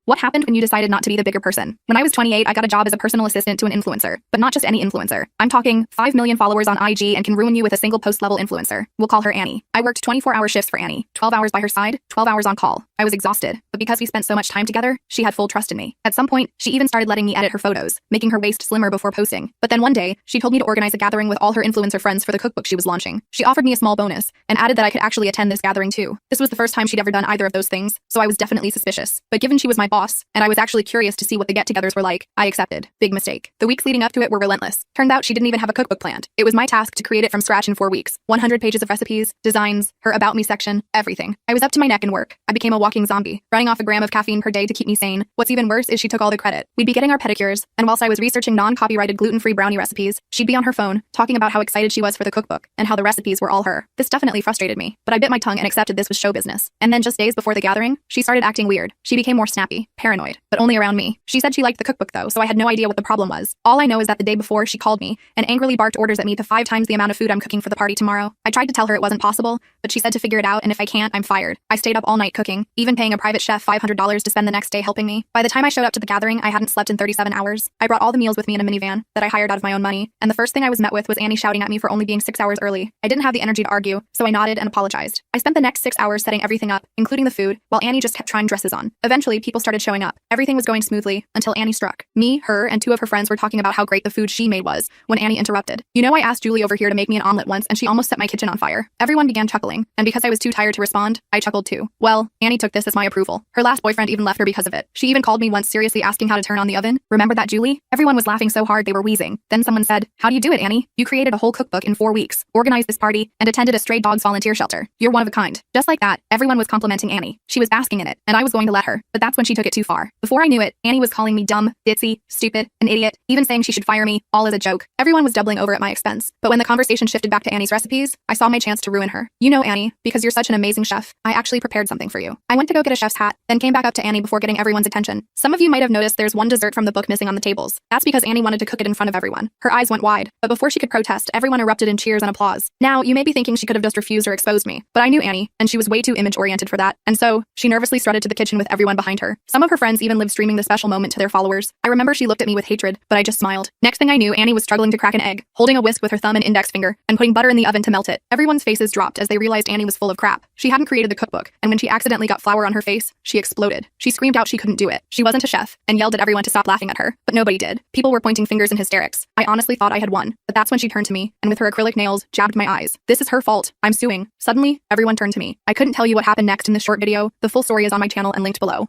What happened when you decided not to be the bigger person? When I was 28, I got a job as a personal assistant to an influencer, but not just any influencer. I'm talking 5 million followers on IG and can ruin you with a single post level influencer. We'll call her Annie. I worked 24-hour shifts for Annie, 12 hours by her side, 12 hours on call. I was exhausted, but because we spent so much time together, she had full trust in me. At some point, she even started letting me edit her photos, making her waist slimmer before posting. But then one day, she told me to organize a gathering with all her influencer friends for the cookbook she was launching. She offered me a small bonus and added that I could actually attend this gathering too. This was the first time she'd ever done either of those things, so I was definitely suspicious. But given she was my boss, and I was actually curious to see what the get-togethers were like, I accepted. Big mistake. The weeks leading up to it were relentless. Turned out she didn't even have a cookbook planned. It was my task to create it from scratch in 4 weeks. 100 pages of recipes, designs, her About Me section, everything. I was up to my neck in work. I became a walking zombie, running off a gram of caffeine per day to keep me sane. What's even worse is she took all the credit. We'd be getting our pedicures, and whilst I was researching non-copyrighted gluten-free brownie recipes, she'd be on her phone, talking about how excited she was for the cookbook, and how the recipes were all her. This definitely frustrated me, but I bit my tongue and accepted this was show business. And then just days before the gathering, she started acting weird. She became more snappy, paranoid, but only around me. She said she liked the cookbook though, so I had no idea what the problem was. All I know is that the day before, she called me and angrily barked orders at me to 5 times the amount of food I'm cooking for the party tomorrow. I tried to tell her it wasn't possible, but she said to figure it out, and if I can't, I'm fired. I stayed up all night cooking, even paying a private chef $500 to spend the next day helping me. By the time I showed up to the gathering, I hadn't slept in 37 hours. I brought all the meals with me in a minivan that I hired out of my own money, and the first thing I was met with was Annie shouting at me for only being 6 hours early. I didn't have the energy to argue, so I nodded and apologized. I spent the next 6 hours setting everything up, including the food, while Annie just kept trying dresses on. Eventually, people started showing up. Everything was going smoothly until Annie struck. Me, her, and 2 of her friends were talking about how great the food she made was when Annie interrupted. You know, I asked Julie over here to make me an omelet once, and she almost set my kitchen on fire. Everyone began chuckling, and because I was too tired to respond, I chuckled too. Well, Annie took this as my approval. Her last boyfriend even left her because of it. She even called me once seriously asking how to turn on the oven. Remember that, Julie? Everyone was laughing so hard they were wheezing. Then someone said, "How do you do it, Annie? You created a whole cookbook in 4 weeks, organized this party, and attended a stray dogs volunteer shelter. You're one of a kind." Just like that, everyone was complimenting Annie. She was basking in it, and I was going to let her, but that's when she took it too far. Before I knew it, Annie was calling me dumb, ditzy, stupid, an idiot, even saying she should fire me, all as a joke. Everyone was doubling over at my expense. But when the conversation shifted back to Annie's recipes, I saw my chance to ruin her. You know, Annie, because you're such an amazing chef, I actually prepared something for you. I went to go get a chef's hat, then came back up to Annie before getting everyone's attention. Some of you might have noticed there's one dessert from the book missing on the tables. That's because Annie wanted to cook it in front of everyone. Her eyes went wide, but before she could protest, everyone erupted in cheers and applause. Now, you may be thinking she could have just refused or exposed me, but I knew Annie, and she was way too image-oriented for that, and so, she nervously strutted to the kitchen with everyone behind her. Some of her friends even lived streaming the special moment to their followers. I remember she looked at me with hatred, but I just smiled. Next thing I knew, Annie was struggling to crack an egg, holding a whisk with her thumb and index finger, and putting butter in the oven to melt it. Everyone's faces dropped as they realized Annie was full of crap. She hadn't created the cookbook, and when she accidentally got flour on her face, she exploded. She screamed out she couldn't do it. She wasn't a chef, and yelled at everyone to stop laughing at her, but nobody did. People were pointing fingers in hysterics. I honestly thought I had won, but that's when she turned to me, and with her acrylic nails, jabbed my eyes. This is her fault. I'm suing. Suddenly, everyone turned to me. I couldn't tell you what happened next in this short video. The full story is on my channel and linked below.